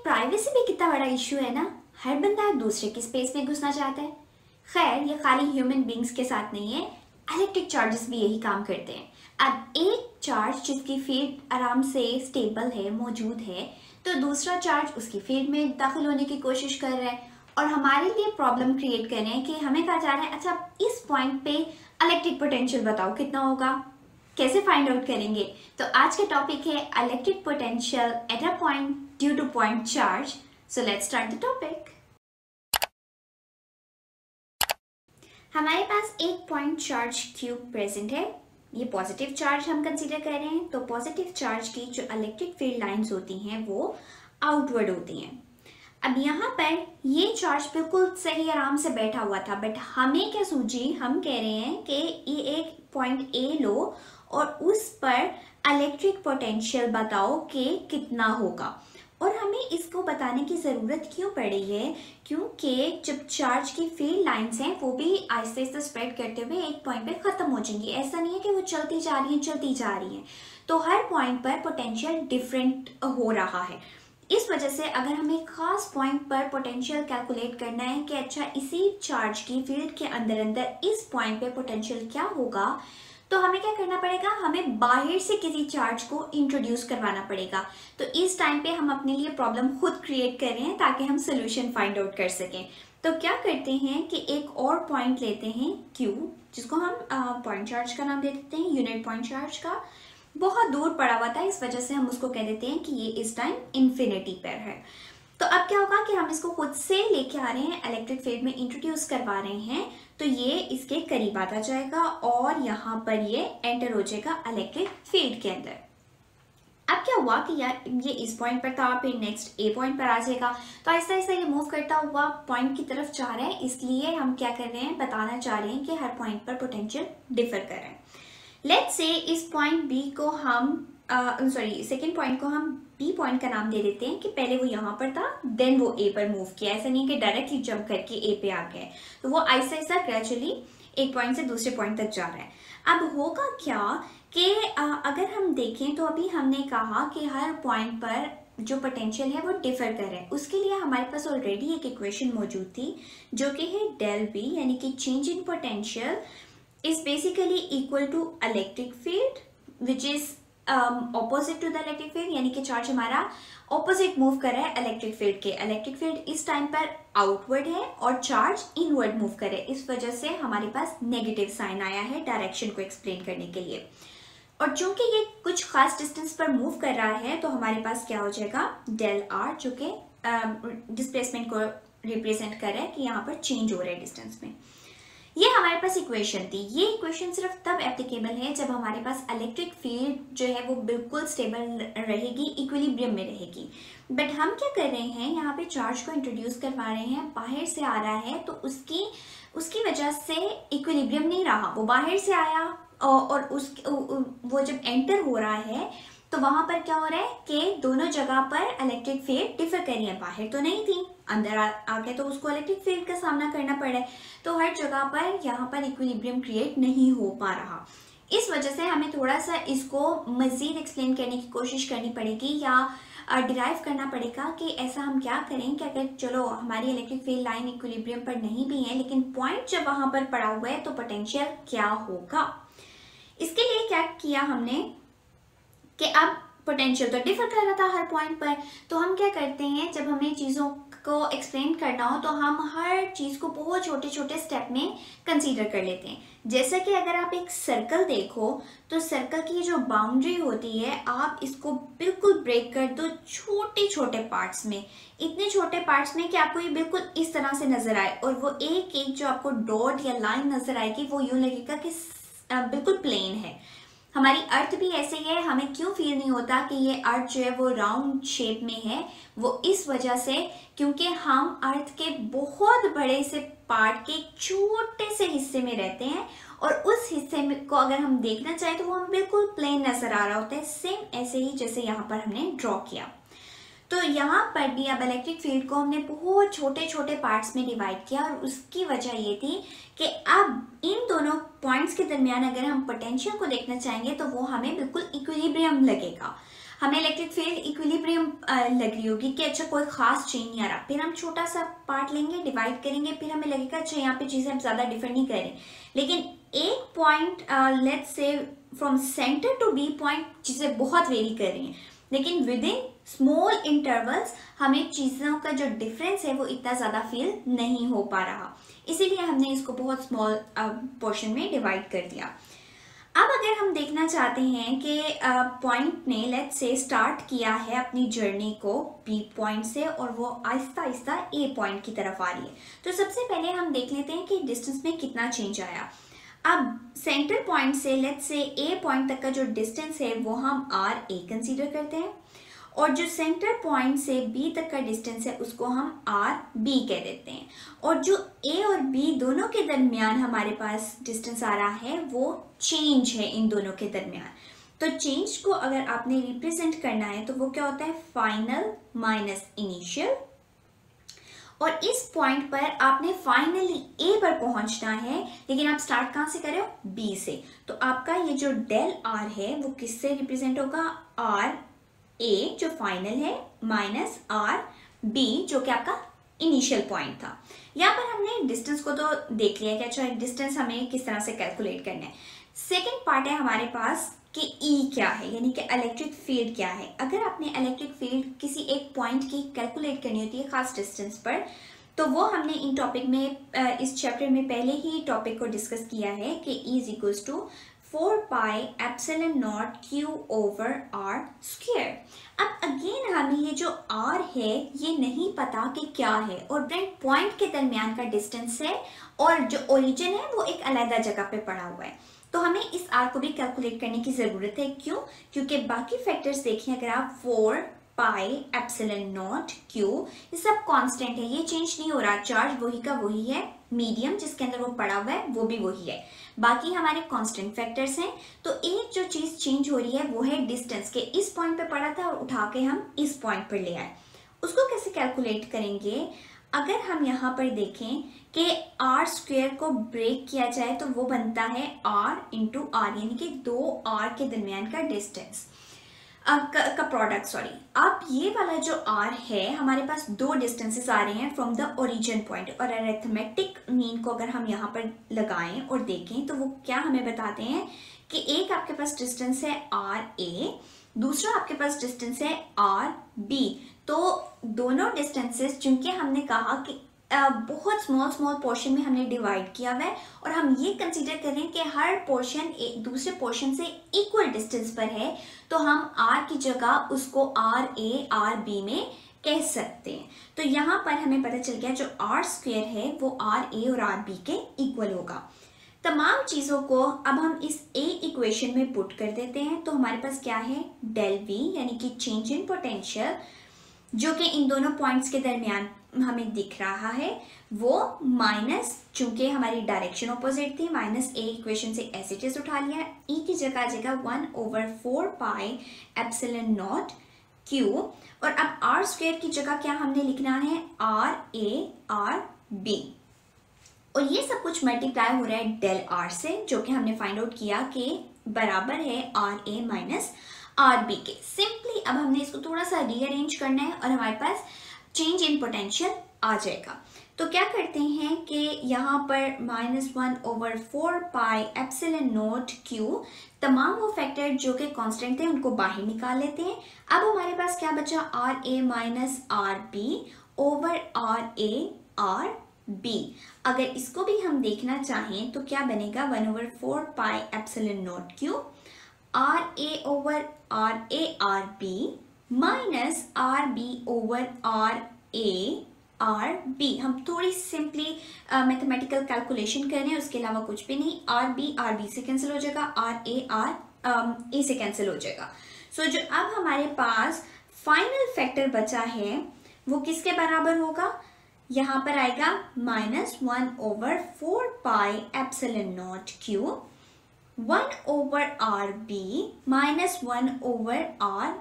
Privacy भी कितना बड़ा इशू है ना। हर बंदा दूसरे की स्पेस में घुसना चाहता है। खैर, ये खाली ह्यूमन बींग्स के साथ नहीं है, इलेक्ट्रिक चार्जेस भी यही काम करते हैं। अब एक चार्ज जिसकी फील्ड आराम से स्टेबल है, मौजूद है, तो दूसरा चार्ज उसकी फील्ड में दाखिल होने की कोशिश कर रहा है और हमारे लिए प्रॉब्लम क्रिएट कर रहे हैं कि हमें कहा जा रहा है अच्छा इस पॉइंट पे इलेक्ट्रिक पोटेंशियल बताओ कितना होगा, कैसे फाइंड आउट करेंगे। तो आज का टॉपिक है electric potential at a point due two point charge. So let's start the topic. हमारे पास एक पॉइंट चार्ज क्यूब प्रेजेंट है। ये पॉजिटिव चार्ज हम कंसीडर कर रहे हैं, तो पॉजिटिव चार्ज की जो इलेक्ट्रिक फील्ड लाइंस होती हैं वो आउटवर्ड होती हैं। अब यहाँ पर ये चार्ज बिल्कुल सही आराम से बैठा हुआ था, बट हमें क्या सूझी, हम कह रहे हैं कि ये एक पॉइंट ए लो और उस पर इलेक्ट्रिक पोटेंशियल बताओ कि कितना होगा। और हमें इसको बताने की ज़रूरत क्यों पड़ी है, क्योंकि जब चार्ज की फील्ड लाइंस हैं वो भी आहिस्ते आहिस्ते स्प्रेड करते हुए एक पॉइंट पे ख़त्म हो जाएंगी। ऐसा नहीं है कि वो चलती जा रही हैं, तो हर पॉइंट पर पोटेंशियल डिफरेंट हो रहा है। इस वजह से अगर हमें एक खास पॉइंट पर पोटेंशियल कैलकुलेट करना है कि अच्छा इसी चार्ज की फील्ड के अंदर अंदर इस पॉइंट पे पोटेंशियल क्या होगा, तो हमें क्या करना पड़ेगा, हमें बाहर से किसी चार्ज को इंट्रोड्यूस करवाना पड़ेगा। तो इस टाइम पे हम अपने लिए प्रॉब्लम खुद क्रिएट कर रहे हैं ताकि हम सोल्यूशन फाइंड आउट कर सकें। तो क्या करते हैं कि एक और पॉइंट लेते हैं Q, जिसको हम पॉइंट चार्ज का नाम दे देते हैं, यूनिट पॉइंट चार्ज का। बहुत दूर पड़ा हुआ था, इस वजह से हम उसको कह देते हैं कि ये इस टाइम इन्फिनिटी पर है। तो अब क्या होगा कि हम इसको खुद से लेके आ रहे हैं, इलेक्ट्रिक फील्ड में इंट्रोड्यूस करवा रहे हैं, तो ये इसके करीब आता जाएगा और यहाँ पर ये एंटर हो जाएगा इलेक्ट्रिक फील्ड के अंदर। अब क्या हुआ कि यार ये इस पॉइंट पर था, फिर नेक्स्ट ए पॉइंट पर आ जाएगा, तो ऐसा ऐसा ये मूव करता हुआ पॉइंट की तरफ जा रहा है। इसलिए हम क्या कर रहे हैं, बताना चाह रहे हैं कि हर पॉइंट पर पोटेंशियल डिफर कर रहे हैं। लेट्स से इस पॉइंट बी को हम सेकेंड पॉइंट को हम बी पॉइंट का नाम दे देते हैं कि पहले वो यहाँ पर था, देन वो ए पर मूव किया। ऐसा नहीं कि डायरेक्टली जंप करके ए पे आ गया, तो वो ऐसा ऐसा ग्रेजुअली एक पॉइंट से दूसरे पॉइंट तक जा रहा है। अब होगा क्या कि अगर हम देखें तो अभी हमने कहा कि हर पॉइंट पर जो पोटेंशियल है वो डिफर कर रहा है। उसके लिए हमारे पास ऑलरेडी एक इक्वेशन मौजूद थी जो कि है डेल बी, यानी कि change in potential is basically equal to electric field which is opposite to the electric field, यानी कि चार्ज हमारा opposite मूव कर रहा है इलेक्ट्रिक फील्ड के। इलेक्ट्रिक फील्ड इस टाइम पर आउटवर्ड है और चार्ज इनवर्ड मूव कर रहा है, इस वजह से हमारे पास नेगेटिव साइन आया है डायरेक्शन को एक्सप्लेन करने के लिए। और चूंकि ये कुछ खास डिस्टेंस पर मूव कर रहा है, तो हमारे पास क्या हो जाएगा, डेल आर, जो कि डिस्प्लेसमेंट को रिप्रेजेंट कर रहा है कि यहाँ पर चेंज हो रहा है डिस्टेंस में। ये हमारे पास इक्वेशन थी। ये इक्वेशन सिर्फ तब एप्लीकेबल है जब हमारे पास इलेक्ट्रिक फील्ड जो है वो बिल्कुल स्टेबल रहेगी, इक्विलिब्रियम में रहेगी। बट हम क्या कर रहे हैं, यहाँ पे चार्ज को इंट्रोड्यूस करवा रहे हैं, बाहर से आ रहा है, तो उसकी वजह से इक्विलिब्रियम नहीं रहा, वो बाहर से आया और वो जब एंटर हो रहा है तो वहां पर क्या हो रहा है कि दोनों जगह पर इलेक्ट्रिक फील्ड डिफर कर रही है। बाहर तो नहीं थी, अंदर आके तो उसको इलेक्ट्रिक फील्ड का सामना करना पड़ा है, तो हर जगह पर यहाँ पर इक्विलिब्रियम क्रिएट नहीं हो पा रहा। इस वजह से हमें थोड़ा सा इसको मजीद एक्सप्लेन करने की कोशिश करनी पड़ेगी या डिराइव करना पड़ेगा कि ऐसा हम क्या करें कि अगर चलो हमारी इलेक्ट्रिक फील्ड लाइन इक्विलिब्रियम पर नहीं भी है, लेकिन पॉइंट जब वहां पर पड़ा हुआ है तो पोटेंशियल क्या होगा। इसके लिए क्या किया हमने कि अब पोटेंशियल तो डिफर कर रहा था हर पॉइंट पर, तो हम क्या करते हैं, जब हमें चीज़ों को एक्सप्लेन करना हो तो हम हर चीज़ को बहुत छोटे छोटे स्टेप में कंसीडर कर लेते हैं। जैसा कि अगर आप एक सर्कल देखो तो सर्कल की जो बाउंड्री होती है, आप इसको बिल्कुल ब्रेक कर दो छोटे छोटे पार्ट्स में, इतने छोटे पार्ट्स में कि आपको ये बिल्कुल इस तरह से नजर आए, और वो एक एक जो आपको डॉट या लाइन नजर आएगी वो यूं लगेगा कि बिल्कुल प्लेन है। हमारी अर्थ भी ऐसे ही है, हमें क्यों फील नहीं होता कि ये अर्थ जो है वो राउंड शेप में है, वो इस वजह से क्योंकि हम अर्थ के बहुत बड़े से पार्ट के छोटे से हिस्से में रहते हैं, और उस हिस्से में को अगर हम देखना चाहें तो वो हमें बिल्कुल प्लेन नजर आ रहा होता है, सेम ऐसे ही जैसे यहाँ पर हमने ड्रॉ किया। तो यहाँ पर भी अब इलेक्ट्रिक फील्ड को हमने बहुत छोटे छोटे पार्ट्स में डिवाइड किया, और उसकी वजह ये थी कि अब इन दोनों पॉइंट्स के दरमियान अगर हम पोटेंशियल को देखना चाहेंगे तो वो हमें बिल्कुल इक्विलिब्रियम लगेगा। हमें इलेक्ट्रिक फील्ड इक्विलिब्रियम लग रही होगी कि अच्छा कोई खास चेंज नहीं आ रहा, फिर हम छोटा सा पार्ट लेंगे, डिवाइड करेंगे, फिर हमें लगेगा अच्छा यहाँ पे चीजें हम ज्यादा डिफर नहीं कर रहे, लेकिन एक point let's say from centre to B point चीजें बहुत वेरी कर रही हैं, लेकिन विद इन स्मॉल इंटरवल्स हमें चीजों का जो डिफरेंस है वो इतना ज्यादा फील नहीं हो पा रहा, इसीलिए हमने इसको बहुत स्मॉल पोर्शन में डिवाइड कर दिया। अब अगर हम देखना चाहते हैं कि पॉइंट ने लेट्स से स्टार्ट किया है अपनी जर्नी को बी पॉइंट से और वो आहिस्ता आहिस्ता ए पॉइंट की तरफ आ रही है, तो सबसे पहले हम देख लेते हैं कि डिस्टेंस में कितना चेंज आया। अब सेंटर पॉइंट से लेट्स से ए पॉइंट तक का जो डिस्टेंस है वो हम आर ए कंसीडर करते हैं, और जो सेंटर पॉइंट से बी तक का डिस्टेंस है उसको हम आर बी कह देते हैं, और जो ए और बी दोनों के दरमियान हमारे पास डिस्टेंस आ रहा है वो चेंज है इन दोनों के दरमियान। तो चेंज को अगर आपने रिप्रेजेंट करना है तो वो क्या होता है, फाइनल माइनस इनिशियल, और इस पॉइंट पर आपने फाइनली ए पर पहुंचना है, लेकिन आप स्टार्ट कहां से कर रहे हो, बी से, तो आपका ये जो डेल आर है वो किससे रिप्रेजेंट होगा, आर ए जो फाइनल है माइनस आर बी जो कि आपका इनिशियल पॉइंट था। यहाँ पर हमने डिस्टेंस को तो देख लिया कि अच्छा डिस्टेंस हमें किस तरह से कैलकुलेट करना है। सेकंड पार्ट है हमारे पास कि ई क्या है, यानी कि इलेक्ट्रिक फील्ड क्या है। अगर आपने इलेक्ट्रिक फील्ड किसी एक पॉइंट की कैलकुलेट करनी होती है खास डिस्टेंस पर, तो वो हमने इन टॉपिक में इस चैप्टर में पहले ही टॉपिक को डिस्कस किया है कि E is equals to 4 pi epsilon not Q over R square. अब अगेन हमें ये जो R है ये नहीं पता कि क्या है, और ब्रेंट पॉइंट के दरमियान का डिस्टेंस है और जो ओरिजिन है वो एक अलग जगह पे पड़ा हुआ है, तो हमें इस R को भी कैलकुलेट करने की जरूरत है। क्यों? क्योंकि बाकी फैक्टर्स देखें, अगर आप 4 पाई एप्सिलॉन नॉट Q ये सब कांस्टेंट है, ये चेंज नहीं हो रहा, चार्ज वही का वही है, मीडियम जिसके अंदर वो पड़ा हुआ है वो भी वही है, बाकी हमारे कांस्टेंट फैक्टर्स हैं। तो एक जो चीज चेंज हो रही है वो है डिस्टेंस, के इस पॉइंट पे पड़ा था और उठा के हम इस पॉइंट पर ले आए। उसको कैसे कैलकुलेट करेंगे? अगर हम यहाँ पर देखें कि आर स्क्वायर को ब्रेक किया जाए तो वो बनता है आर इंटू आर, यानी कि 2R के दरमियान का डिस्टेंस का प्रोडक्ट, सॉरी। अब ये वाला जो R है हमारे पास दो डिस्टेंसेस आ रहे हैं फ्रॉम द ओरिजिन पॉइंट, और अरिथमेटिक मीन को अगर हम यहाँ पर लगाएं और देखें तो वो क्या हमें बताते हैं कि एक आपके पास डिस्टेंस है RA, दूसरा आपके पास डिस्टेंस है RB। तो दोनों डिस्टेंसेस चूंकि हमने कहा कि बहुत स्मॉल पोर्शन में हमने डिवाइड किया हुआ है, और हम ये कंसीडर करें कि हर पोर्शन दूसरे पोर्शन से इक्वल डिस्टेंस पर है, तो हम R की जगह उसको RA RB में कह सकते हैं। तो यहाँ पर हमें पता चल गया जो R स्क्वायर है वो RA और RB के इक्वल होगा। तमाम चीज़ों को अब हम इस A इक्वेशन में पुट कर देते हैं, तो हमारे पास क्या है, डेल V यानी कि चेंज इन पोटेंशियल, जो कि इन दोनों पॉइंट्स के दरमियान हमें दिख रहा है, वो माइनस, चूंकि हमारी डायरेक्शन ऑपोजिट थी, माइनस A इक्वेशन से एज इट इज उठा लिया, E की जगह 1/4 पाई एप्सिलॉन नॉट Q, और अब R स्क्वायर की जगह क्या हमने लिखना है, RA RB, और ये सब कुछ मल्टीप्लाई हो रहा है डेल R से, जो कि हमने फाइंड आउट किया कि बराबर है RA माइनस RB के। सिंपली अब हमने इसको थोड़ा सा रीअरेंज करना है और हमारे पास चेंज इन पोटेंशियल आ जाएगा। तो क्या करते हैं कि यहाँ पर -1/4 पाई एप्सिलॉन नॉट Q, तमाम वो फैक्टर जो कि कांस्टेंट थे उनको बाहर निकाल लेते हैं। अब हमारे पास क्या बचा, RA minus RB over RA RB। अगर इसको भी हम देखना चाहें तो क्या बनेगा, 1/4 पाई epsilon not Q RA over RA RB minus RB over RA RB। हम थोड़ी सिंपली मैथमेटिकल कैलकुलेशन कर रहे हैं, उसके अलावा कुछ भी नहीं। RB RB से कैंसिल हो जाएगा, RA A से कैंसिल हो जाएगा। सो जो अब हमारे पास फाइनल फैक्टर बचा है वो किसके बराबर होगा, यहाँ पर आएगा -1/4 पाई epsilon not Q 1/RB minus 1/RA,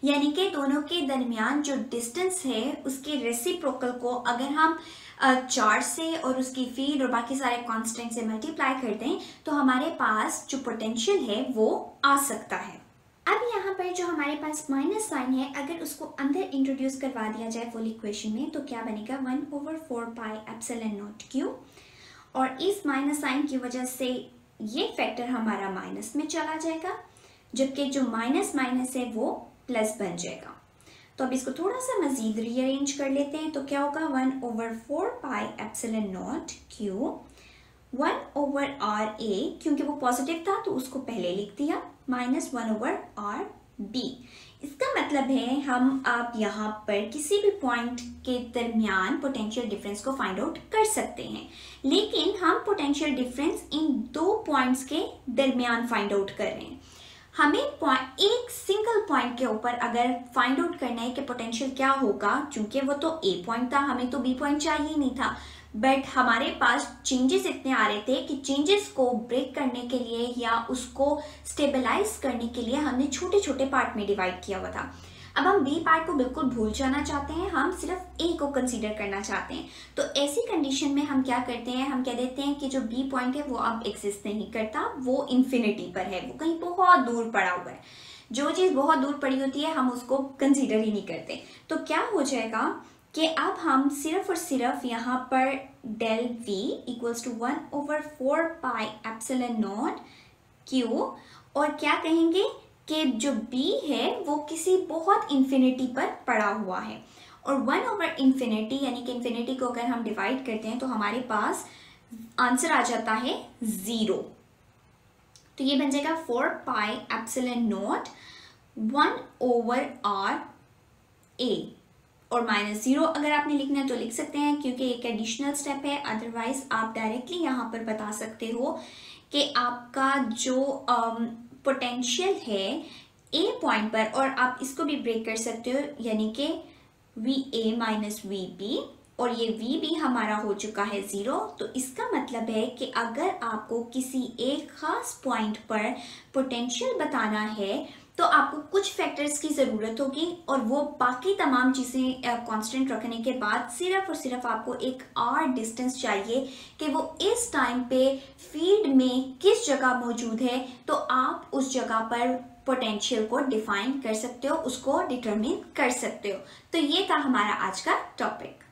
यानी कि दोनों के दरमियान जो डिस्टेंस है उसके रेसिप्रोकल को अगर हम चार्ज से और उसकी फील्ड और बाकी सारे कांस्टेंट से मल्टीप्लाई कर दें तो हमारे पास जो पोटेंशियल है वो आ सकता है। अब यहाँ पर जो हमारे पास माइनस साइन है, अगर उसको अंदर इंट्रोड्यूस करवा दिया जाए फुल इक्वेशन में तो क्या बनेगा 1/4πε0 और इस माइनस साइन की वजह से ये फैक्टर हमारा माइनस में चला जाएगा, जबकि जो माइनस माइनस है वो प्लस बन जाएगा। तो अब इसको थोड़ा सा मजीद रीअरेंज कर लेते हैं। तो क्या होगा 1/4πε0 1/RA, क्योंकि वो पॉजिटिव था तो उसको पहले लिख दिया, माइनस 1/RB। इसका मतलब है हम आप यहाँ पर किसी भी पॉइंट के दरमियान पोटेंशियल डिफरेंस को फाइंड आउट कर सकते हैं, लेकिन हम पोटेंशियल डिफरेंस इन दो पॉइंट्स के दरमियान फाइंड आउट कर रहे हैं। हमें एक सिंगल पॉइंट के ऊपर अगर फाइंड आउट करना है कि पोटेंशियल क्या होगा, चूंकि वो तो ए पॉइंट था, हमें तो बी पॉइंट चाहिए नहीं था, बट हमारे पास चेंजेस इतने आ रहे थे कि चेंजेस को ब्रेक करने के लिए या उसको स्टेबलाइज करने के लिए हमने छोटे छोटे पार्ट में डिवाइड किया हुआ था। अब हम बी पार्ट को बिल्कुल भूल जाना चाहते हैं, हम सिर्फ ए को कंसीडर करना चाहते हैं। तो ऐसी कंडीशन में हम क्या करते हैं, हम कह देते हैं कि जो बी पॉइंट है वो अब एग्जिस्ट नहीं करता, वो इन्फिनिटी पर है, वो कहीं बहुत दूर पड़ा हुआ है। जो चीज़ बहुत दूर पड़ी होती है हम उसको कंसीडर ही नहीं करते। तो क्या हो जाएगा कि अब हम सिर्फ और सिर्फ यहाँ पर डेल v इक्वल्स टू 1/4πε0 और क्या कहेंगे कि जो b है वो किसी बहुत इन्फिनिटी पर पड़ा हुआ है, और 1/∞ यानी कि इन्फिनिटी को अगर हम डिवाइड करते हैं तो हमारे पास आंसर आ जाता है 0। तो ये बन जाएगा 4πε0 1/RA, और -0 अगर आपने लिखना है तो लिख सकते हैं क्योंकि एक एडिशनल स्टेप है, अदरवाइज आप डायरेक्टली यहाँ पर बता सकते हो कि आपका जो पोटेंशियल है ए पॉइंट पर, और आप इसको भी ब्रेक कर सकते हो यानी कि VA माइनस VB, और ये VB हमारा हो चुका है 0। तो इसका मतलब है कि अगर आपको किसी एक खास पॉइंट पर पोटेंशियल बताना है तो आपको कुछ फैक्टर्स की ज़रूरत होगी, और वो बाकी तमाम चीज़ें कांस्टेंट रखने के बाद सिर्फ और सिर्फ आपको एक R डिस्टेंस चाहिए कि वो इस टाइम पे फील्ड में किस जगह मौजूद है, तो आप उस जगह पर पोटेंशियल को डिफाइन कर सकते हो, उसको डिटरमिन कर सकते हो। तो ये था हमारा आज का टॉपिक।